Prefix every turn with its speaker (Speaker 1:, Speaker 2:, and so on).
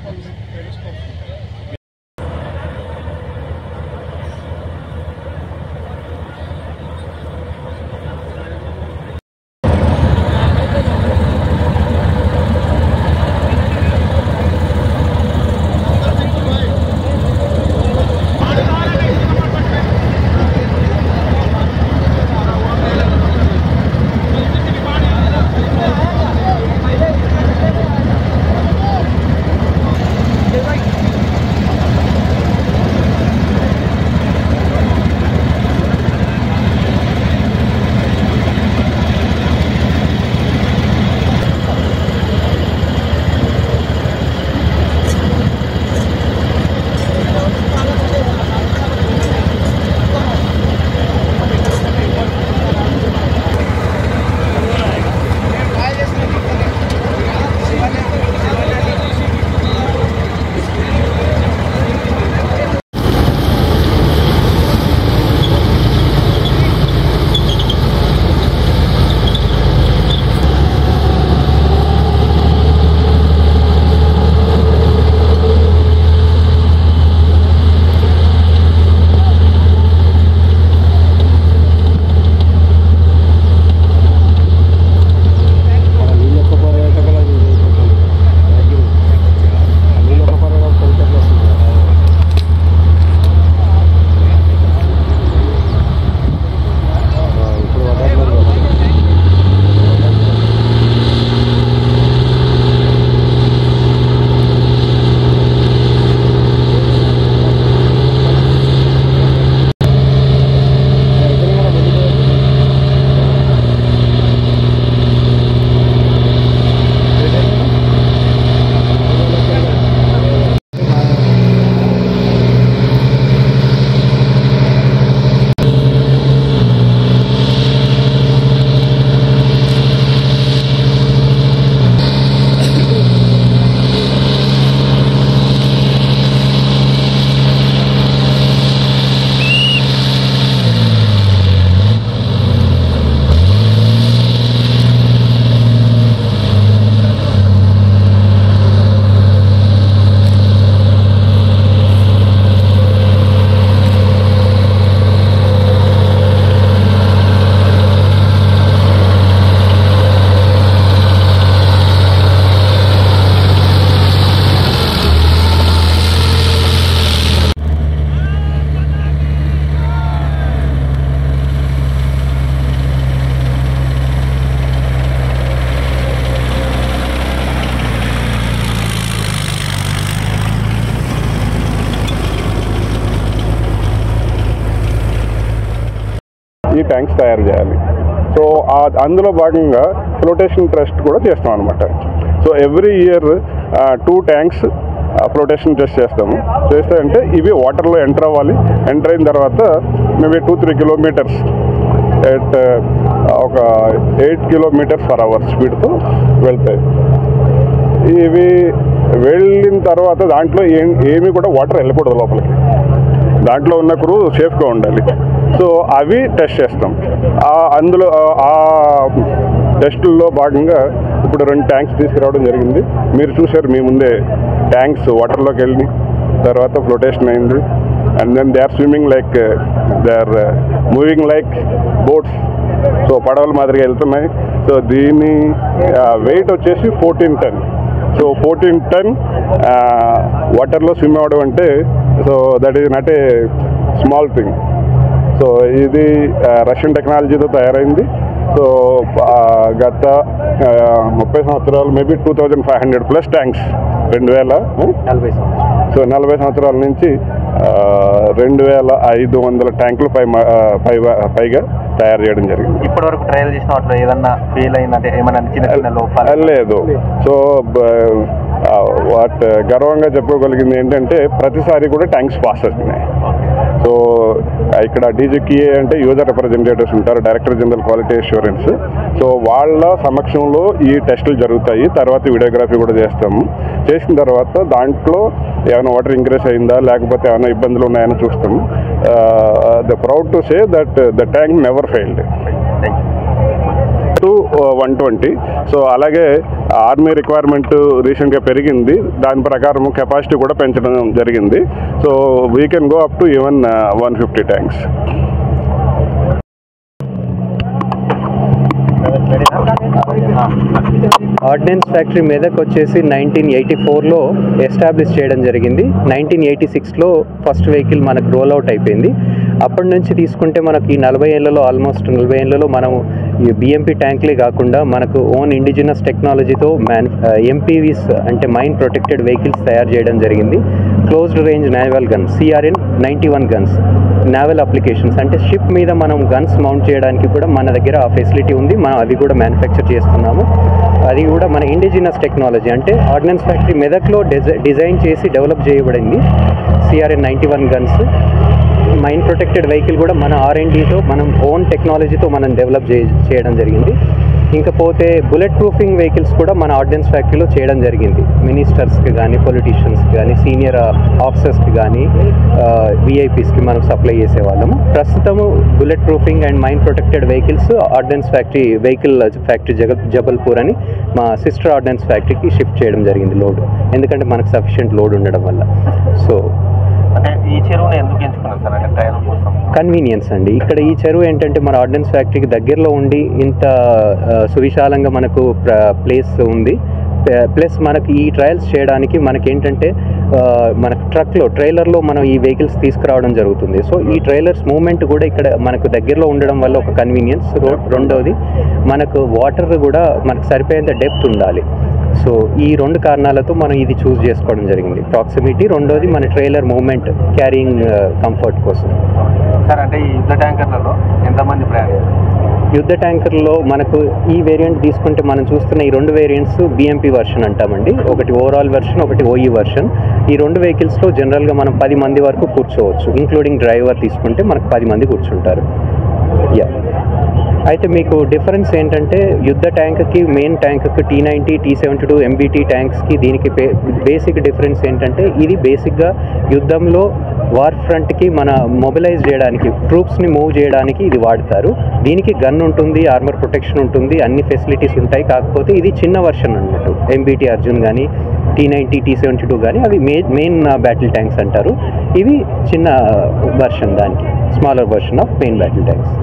Speaker 1: ఈ ట్యాంక్స్ తయారు చేయాలి. సో అందులో భాగంగా ఫ్లోటేషన్ టెస్ట్ కూడా చేస్తాం అనమాట. So every year 2 tanks flotation test చేస్తాము. చేస్తే అంటే ఇవి వాటర్లో ఎంటర్ అవ్వాలి. ఎంటర్ అయిన తర్వాత మేబీ 2-3 కిలోమీటర్స్ ఎట్ ఒక 8 km/h స్పీడ్తో వెళ్తాయి. ఇవి వెళ్ళిన తర్వాత దాంట్లో ఏమీ కూడా వాటర్ వెళ్ళకూడదు లోపలికి. దాంట్లో ఉన్న క్రూ సేఫ్గా ఉండాలి. సో అవి టెస్ట్ చేస్తాం. అందులో ఆ టెస్టుల్లో భాగంగా ఇప్పుడు 2 ట్యాంక్స్ తీసుకురావడం జరిగింది. మీరు చూశారు మీ ముందే. ట్యాంక్స్ వాటర్లోకి వెళ్ళి తర్వాత ఫ్లోటేషన్ అయింది. And then they are swimming like they are moving like boats. So పడవల మాదిరిగా వెళ్తున్నాయి. సో దీని వెయిట్ వచ్చేసి 14 ton. సో 14 ton వాటర్లో స్విమ్ అవ్వడం అంటే so that is not a small thing. So ఇది రష్యన్ టెక్నాలజీతో తయారైంది. సో గత 30 సంవత్సరాలు మేబీ 2500+ ట్యాంక్స్ 2040 సో 40 సంవత్సరాల నుంచి 2500 ట్యాంకులు పైగా తయారు చేయడం జరిగింది.
Speaker 2: ఇప్పటివరకు ట్రయల్ చేసిన వాటిలో ఏదన్నా ఫెయిల్ అయిందంటే ఏమైనా చిన్న లోపాలు
Speaker 1: లేదు. సో వాట్ గర్వంగా చెప్పుకోగలిగింది ఏంటంటే ప్రతిసారి కూడా ట్యాంక్స్ పాస్ అవుతున్నాయి. సో ఇక్కడ డీజీక్యూఏ అంటే యూజర్ రిప్రజెంటేటివ్స్ ఉంటారు, director general quality assurance. So వాళ్ళ సమక్షంలో ఈ టెస్టులు జరుగుతాయి. తర్వాత వీడియోగ్రఫీ కూడా చేస్తాము. చేసిన తర్వాత దాంట్లో ఏమైనా వాటర్ ఇంక్రీజ్ అయిందా లేకపోతే ఏమైనా ఇబ్బందులు ఉన్నాయని చూస్తాము. The proud to say that the tank never failed. To 120. So అలాగే ఆర్మీ రిక్వైర్మెంట్ రీసెంట్గా పెరిగింది, దాని ప్రకారం కెపాసిటీ కూడా పెంచడం జరిగింది. So we can go up to even 150 tanks.
Speaker 3: Ordnance factory Medak వచ్చేసి 1984లో ఎస్టాబ్లిష్ చేయడం జరిగింది. 1986లో ఫస్ట్ వెహికల్ మనకు రోల్ అవుట్ అయిపోయింది. అప్పటి నుంచి తీసుకుంటే మనకి ఈ 40 ఏళ్లలో ఆల్మోస్ట్ 40 ఏళ్లలో మనం ఈ బిఎంపీ ట్యాంక్లే కాకుండా మనకు ఓన్ ఇండిజినస్ టెక్నాలజీతో ఎంపీవీస్ అంటే మైన్ ప్రొటెక్టెడ్ వెహికల్స్ తయారు చేయడం జరిగింది. Closed range naval gun CRN 91 guns, naval applications అంటే షిప్ మీద మనం గన్స్ మౌంట్ చేయడానికి కూడా మన దగ్గర ఆ ఫెసిలిటీ ఉంది. మనం అవి కూడా మ్యానుఫ్యాక్చర్ చేస్తున్నాము. అది కూడా మన ఇండిజినస్ టెక్నాలజీ అంటే ఆర్డినెన్స్ ఫ్యాక్టరీ మెదక్లో డిజైన్ చేసి డెవలప్ చేయబడింది. CRN 91 guns, mine protected vehicle కూడా మన R&Dతో మనం ఓన్ టెక్నాలజీతో మనం డెవలప్ చేయడం జరిగింది. ఇంకపోతే బుల్లెట్ ప్రూఫింగ్ వెహికల్స్ కూడా మన ఆర్డినెన్స్ ఫ్యాక్టరీలో చేయడం జరిగింది. మినిస్టర్స్కి కానీ, పొలిటీషియన్స్కి కానీ, సీనియర్ ఆఫీసర్స్కి కానీ, VIPస్కి మనం సప్లై చేసేవాళ్ళము. ప్రస్తుతము bullet proofing and mine protected vehicles ordinance factory factory Jabalpur అని మా సిస్టర్ ఆర్డినెన్స్ ఫ్యాక్టరీకి షిఫ్ట్ చేయడం జరిగింది లోడ్, ఎందుకంటే మనకు సఫిషియెంట్ లోడ్ ఉండడం వల్ల. సో
Speaker 2: అంటే ఈ చెరువుని ఎందుకు ఎంచుకున్నారు సార్? అంటే ట్రయల్ కోసం
Speaker 3: కన్వీనియన్స్ అండి. ఇక్కడ ఈ చెరువు ఏంటంటే మన ఆర్డినెన్స్ ఫ్యాక్టరీకి దగ్గరలో ఉండి ఇంత సువిశాలంగా మనకు ప్లేస్ ఉంది. ప్లస్ మనకి ఈ ట్రయల్స్ చేయడానికి మనకేంటంటే మన ట్రైలర్లో మనం ఈ వెహికల్స్ తీసుకురావడం జరుగుతుంది. సో ఈ ట్రైలర్స్ మూవ్మెంట్ కూడా ఇక్కడ మనకు దగ్గరలో ఉండడం వల్ల ఒక కన్వీనియన్స్. రెండవది మనకు వాటర్ కూడా మనకు సరిపోయేంత డెప్త్ ఉండాలి. సో ఈ 2 కారణాలతో మనం ఇది చూస్ చేసుకోవడం జరిగింది. ప్రాక్సిమిటీ, రెండోది మన ట్రైలర్ మూవ్మెంట్ క్యారింగ్ కంఫర్ట్ కోసం.
Speaker 2: సార్ అంటే ఈ యుద్ధ ట్యాంకర్లలో ఎంతమంది ప్రయాణించారు?
Speaker 3: యుద్ధ ట్యాంకర్లో మనకు ఈ వేరియంట్ తీసుకుంటే మనం చూస్తున్న ఈ 2 వేరియంట్స్ BMP వర్షన్ అంటామండి. ఒకటి ఓవరాల్ వర్షన్, ఒకటి OE వర్షన్. ఈ 2 వెహికల్స్లో జనరల్గా మనం 10 మంది వరకు కూర్చోవచ్చు. ఇంక్లూడింగ్ డ్రైవర్ తీసుకుంటే మనకు 10 మంది కూర్చుంటారు. అయితే మీకు డిఫరెన్స్ ఏంటంటే యుద్ధ ట్యాంక్కి మెయిన్ ట్యాంక్కి T90, T72 MBT ట్యాంక్స్కి దీనికి బేసిక్ డిఫరెన్స్ ఏంటంటే ఇది బేసిక్గా యుద్ధంలో వార్ ఫ్రంట్కి మన మొబిలైజ్ చేయడానికి, ట్రూప్స్ని మూవ్ చేయడానికి ఇది వాడతారు. దీనికి గన్ ఉంటుంది, ఆర్మర్ ప్రొటెక్షన్ ఉంటుంది, అన్ని ఫెసిలిటీస్ ఉంటాయి. కాకపోతే ఇది చిన్న వర్షన్ అన్నట్టు. MBT అర్జున్ కానీ, T90, T72 కానీ అవి మెయిన్ బ్యాటిల్ ట్యాంక్స్ అంటారు. ఇవి చిన్న వర్షన్, దానికి smaller version of main battle tanks.